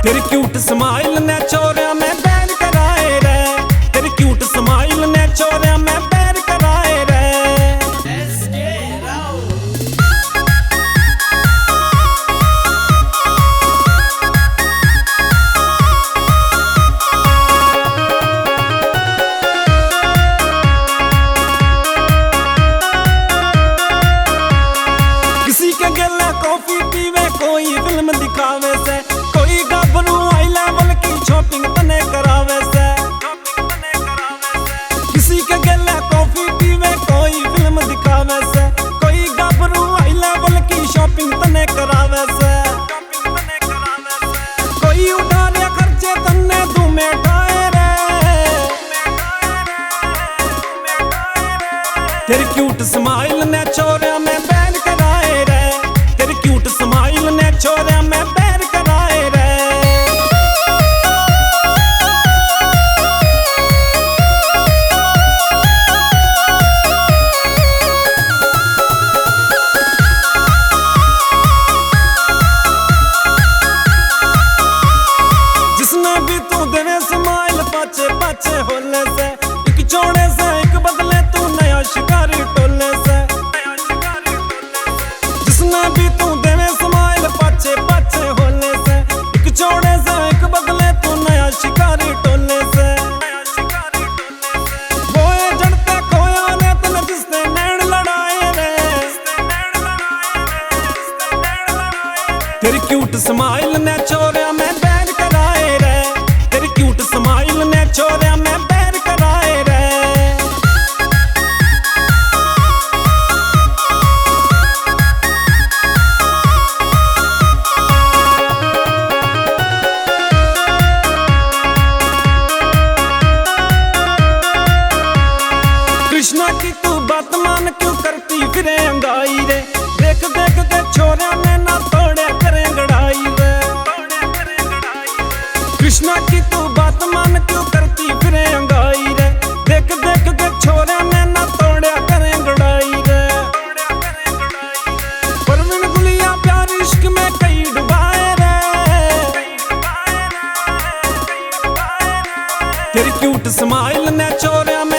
तेरी cute smile ने छोरिया में बैर कराए रे, तेरी क्यूट स्माइल ने छोरिया में बैर कराए रे। किसी के गले कॉफी पीवे, कोई फिल्म दिखावे से, कोई गबरू हाई लेवल की शॉपिंग तने करावे से। किसी के गले कॉफी पीवे, कोई फिल्म दिखावे से, कोई गबरू हाई लेवल की शॉपिंग तने करावे से। कोई उठाने खर्चे तन्ने तू मेटाए रे, तेरी क्यूट स्माइल ने छोरिया में बैर कराए रे, तेरी क्यूट स्माइल ने छोरिया में बैर कराए रे। जिसने भी तू देवे स्माइल पाचे पाचे होले से, एक छोड़े से एक बदले तू नया शिकारी टोले से। जिसने भी तू देवे स्माइल पाचे पाचे होले से, एक छोड़े से एक बदले तू नया शिकारी टोले से। बोए जड़ते खोया ने तने जिसने नैन लड़ाए रे, तेरी क्यूट स्माइल ने छोरिया में बैर कराए रे, तेरी क्यूट स्माइल ने छोरिया में बैर कराए रे। कृष्णा की तू बात मान क्यों करती फिरे अंगाई रे, देख देख के छोरिया ने ना तोड़े करे गड़ाई रे। कृष्णा की तू बात मान क्यों करती फिरे अंगाई रे, देख देख के छोरिया ने ना तोड़े करे गड़ाई रे। परवीन गुलिया प्यार इश्क में कई डुबाए रे, तेरी क्यूट स्माइल ने छोरिया में